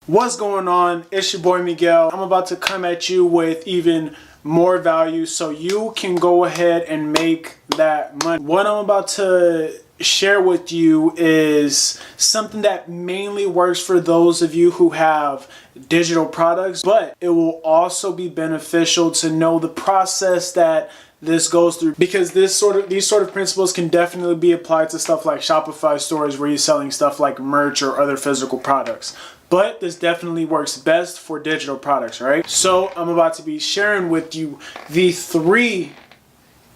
What's going on? It's your boy Miguel. I'm about to come at you with even more value so you can go ahead and make that money. What I'm about to share with you is something that mainly works for those of you who have digital products, but it will also be beneficial to know the process that this goes through, because these sort of principles can definitely be applied to stuff like Shopify stores where you're selling stuff like merch or other physical products. But this definitely works best for digital products, right? So I'm about to be sharing with you the 3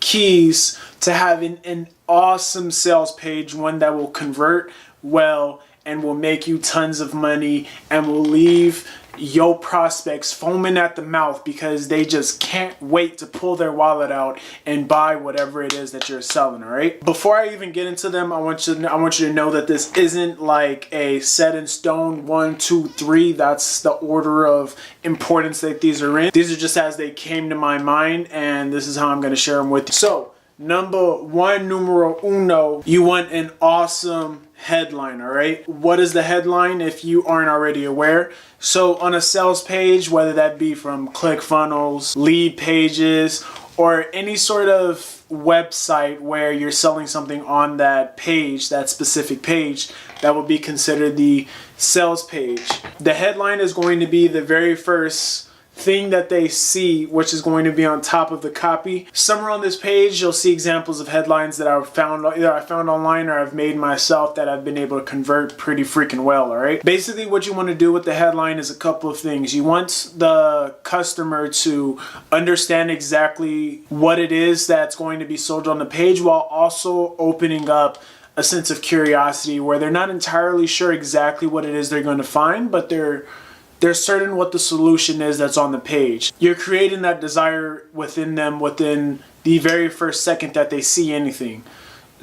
keys to having an awesome sales page, one that will convert well and will make you tons of money and will leave your prospects foaming at the mouth because they just can't wait to pull their wallet out and buy whatever it is that you're selling. All right, before I even get into them, I want you to know that this isn't like a set in stone 1, 2, 3. That's the order of importance that these are in. These are just as they came to my mind, and this is how I'm going to share them with you. So number 1, numero uno, you want an awesome headline. All right, what is the headline if you aren't already aware? So on a sales page, whether that be from ClickFunnels, lead pages, or any sort of website where you're selling something on that page, that specific page, that would be considered the sales page. The headline is going to be the very first thing that they see, which is going to be on top of the copy. Somewhere on this page you'll see examples of headlines that I found online or I've made myself that I've been able to convert pretty freaking well. All right, basically what you want to do with the headline is a couple of things. You want the customer to understand exactly what it is that's going to be sold on the page, while also opening up a sense of curiosity where they're not entirely sure exactly what it is they're going to find, but they're certain what the solution is that's on the page. You're creating that desire within them within the very first second that they see anything.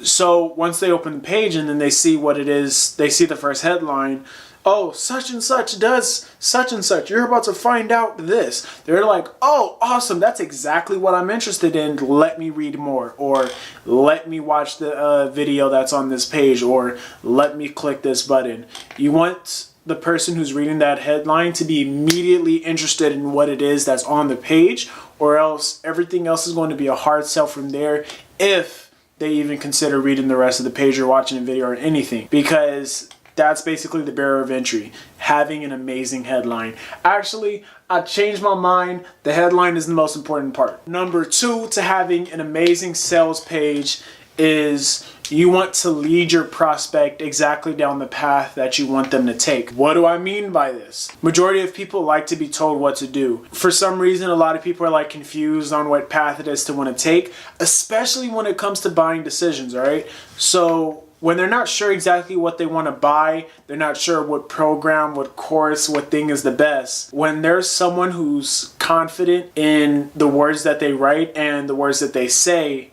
So once they open the page and then they see what it is, they see the first headline, oh, such and such does such and such, you're about to find out this. They're like, oh, awesome, that's exactly what I'm interested in. Let me read more, or let me watch the video that's on this page, or let me click this button. You want the person who's reading that headline to be immediately interested in what it is that's on the page, or else everything else is going to be a hard sell from there if they even consider reading the rest of the page or watching a video or anything, because that's basically the barrier of entry, having an amazing headline. Actually, I changed my mind. The headline is the most important part. Number 2 to having an amazing sales page is you want to lead your prospect exactly down the path that you want them to take. What do I mean by this? Majority of people like to be told what to do. For some reason, a lot of people are like confused on what path it is to want to take, especially when it comes to buying decisions, all right? So when they're not sure exactly what they want to buy, they're not sure what program, what course, what thing is the best. When there's someone who's confident in the words that they write and the words that they say,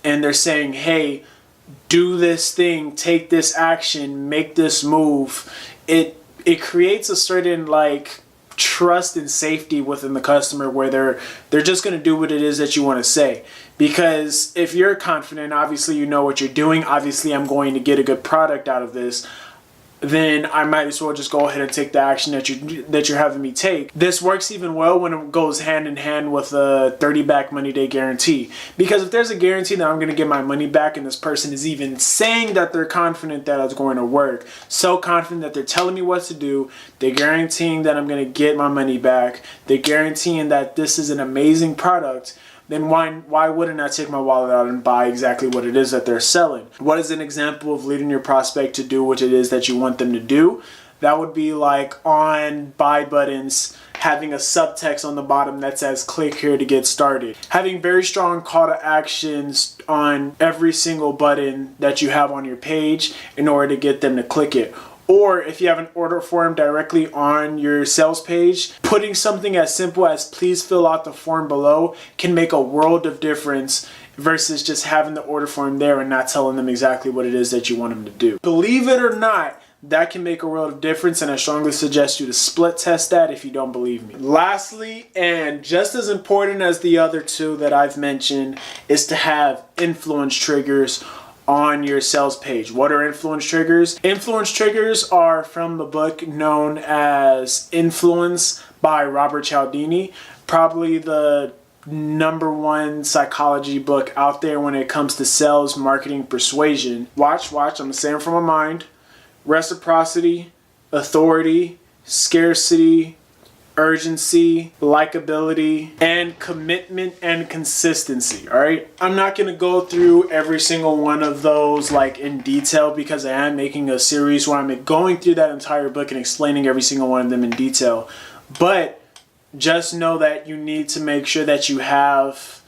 and they're saying, hey, do this thing, take this action, make this move, it creates a certain like trust and safety within the customer where they're just going to do what it is that you want to say. Because if you're confident, obviously you know what you're doing, obviously I'm going to get a good product out of this, then I might as well just go ahead and take the action that you're having me take. This works even well when it goes hand in hand with a 30-back money day guarantee. Because if there's a guarantee that I'm going to get my money back, and this person is even saying that they're confident that it's going to work, so confident that they're telling me what to do, they're guaranteeing that I'm going to get my money back, they're guaranteeing that this is an amazing product, then why wouldn't I take my wallet out and buy exactly what it is that they're selling? What is an example of leading your prospect to do what it is that you want them to do? That would be like on buy buttons, having a subtext on the bottom that says click here to get started. Having very strong call to actions on every single button that you have on your page in order to get them to click it. Or if you have an order form directly on your sales page, putting something as simple as please fill out the form below can make a world of difference versus just having the order form there and not telling them exactly what it is that you want them to do. Believe it or not, that can make a world of difference, and I strongly suggest you to split test that if you don't believe me. Lastly, and just as important as the other 2 that I've mentioned, is to have influence triggers on your sales page. What are influence triggers? Influence triggers are from the book known as Influence by Robert Cialdini, probably the #1 psychology book out there when it comes to sales, marketing, persuasion. Watch, I'm saying from my mind. Reciprocity, authority, scarcity, urgency, likability, and commitment and consistency. All right, I'm not going to go through every single one of those like in detail because I am making a series where I'm going through that entire book and explaining every single one of them in detail. But just know that you need to make sure that you have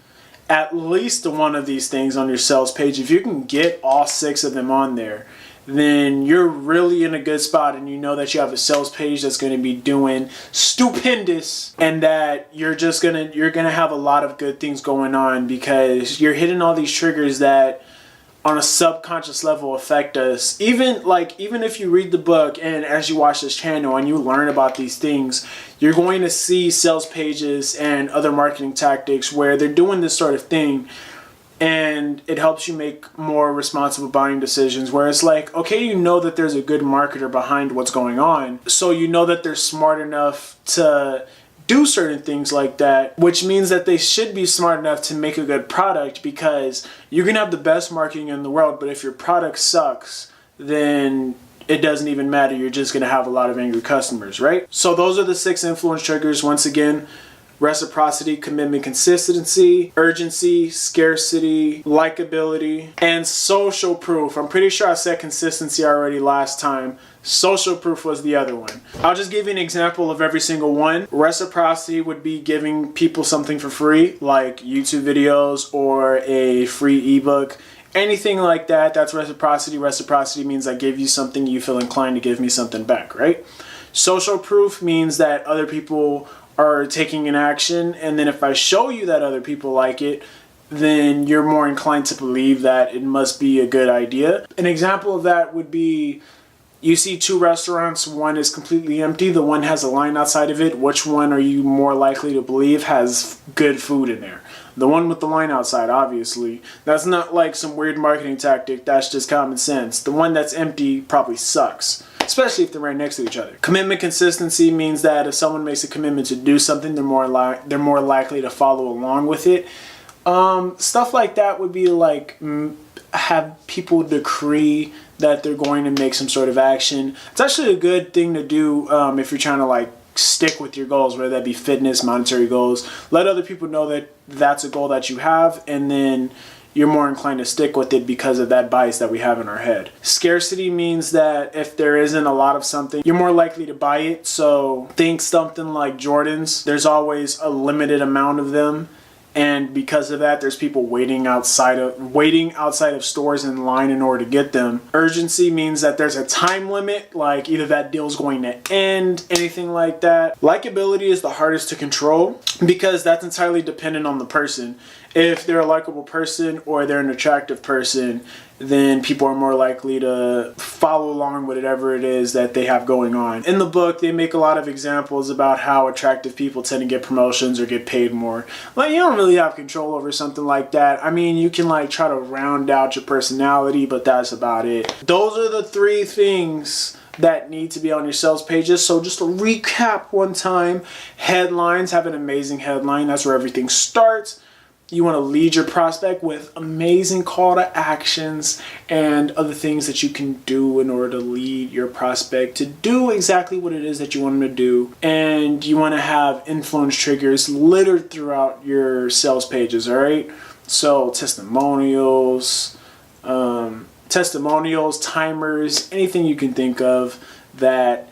at least one of these things on your sales page. If you can get all 6 of them on there, then you're really in a good spot, and you know that you have a sales page that's going to be doing stupendous, and that you're gonna have a lot of good things going on because you're hitting all these triggers that on a subconscious level affect us. Even if you read the book and as you watch this channel and you learn about these things, you're going to see sales pages and other marketing tactics where they're doing this sort of thing. And it helps you make more responsible buying decisions where it's like, okay, you know that there's a good marketer behind what's going on. So you know that they're smart enough to do certain things like that, which means that they should be smart enough to make a good product, because you can have the best marketing in the world, but if your product sucks, then it doesn't even matter. You're just going to have a lot of angry customers, right? So those are the 6 influence triggers. Once again, reciprocity, commitment, consistency, urgency, scarcity, likability, and social proof. I'm pretty sure I said consistency already last time. Social proof was the other one. I'll just give you an example of every single one. Reciprocity would be giving people something for free, like YouTube videos or a free ebook. Anything like that, that's reciprocity. Reciprocity means I give you something, you feel inclined to give me something back, right? Social proof means that other people are taking an action, and then if I show you that other people like it, then you're more inclined to believe that it must be a good idea. An example of that would be, you see 2 restaurants, one is completely empty, the one has a line outside of it. Which one are you more likely to believe has good food in there? The one with the line outside, obviously. That's not like some weird marketing tactic, that's just common sense. The one that's empty probably sucks, especially if they're right next to each other. Commitment consistency means that if someone makes a commitment to do something, they're more likely to follow along with it. Stuff like that would be like have people decree that they're going to make some sort of action. It's actually a good thing to do if you're trying to like stick with your goals, whether that be fitness, monetary goals. Let other people know that that's a goal that you have, and then you're more inclined to stick with it because of that bias that we have in our head. Scarcity means that if there isn't a lot of something, you're more likely to buy it. So think something like Jordans. There's always a limited amount of them, and because of that, there's people waiting outside of stores in line in order to get them. Urgency means that there's a time limit, like either that deal's going to end, anything like that. Likability is the hardest to control because that's entirely dependent on the person. If they're a likable person or they're an attractive person, then people are more likely to follow along with whatever it is that they have going on. In the book, they make a lot of examples about how attractive people tend to get promotions or get paid more. Like, you don't really have control over something like that. I mean, you can like try to round out your personality, but that's about it. Those are the 3 things that need to be on your sales pages. So just to recap one time, headlines. Have an amazing headline. That's where everything starts. You want to lead your prospect with amazing call to actions and other things that you can do in order to lead your prospect to do exactly what it is that you want them to do. And you want to have influence triggers littered throughout your sales pages, all right? So testimonials, timers, anything you can think of that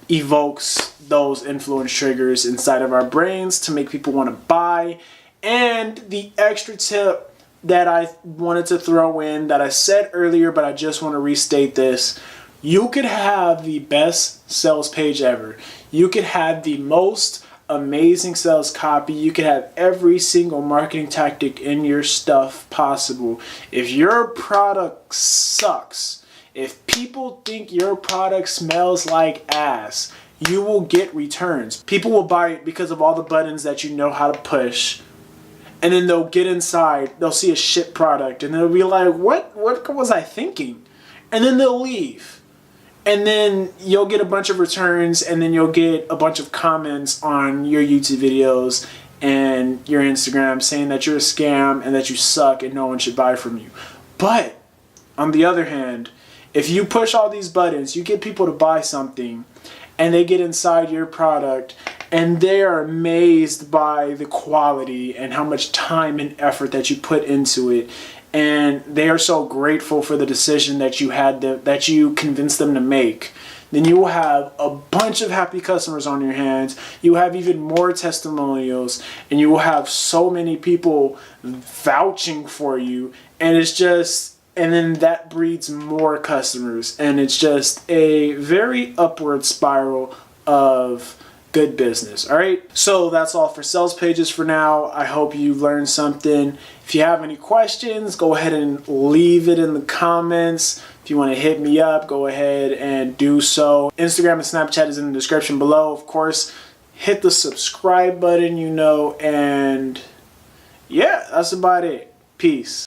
evokes those influence triggers inside of our brains to make people want to buy. And the extra tip that I wanted to throw in that I said earlier, but I just want to restate this. You could have the best sales page ever. You could have the most amazing sales copy. You could have every single marketing tactic in your stuff possible. If your product sucks, if people think your product smells like ass, you will get returns. People will buy it because of all the buttons that you know how to push. And then they'll get inside, they'll see a shit product, and they'll be like, what was I thinking? And then they'll leave. And then you'll get a bunch of returns, and then you'll get a bunch of comments on your YouTube videos and your Instagram saying that you're a scam and that you suck and no one should buy from you. But on the other hand, if you push all these buttons, you get people to buy something, and they get inside your product, and they are amazed by the quality and how much time and effort that you put into it, and they are so grateful for the decision that you convinced them to make, then you will have a bunch of happy customers on your hands. You have even more testimonials, and you will have so many people vouching for you, and then that breeds more customers, and it's just a very upward spiral of good business. All right, so that's all for sales pages for now. I hope you learned something. If you have any questions, go ahead and leave it in the comments. If you want to hit me up, go ahead and do so. Instagram and Snapchat is in the description below. Of course, hit the subscribe button, and yeah, that's about it. Peace.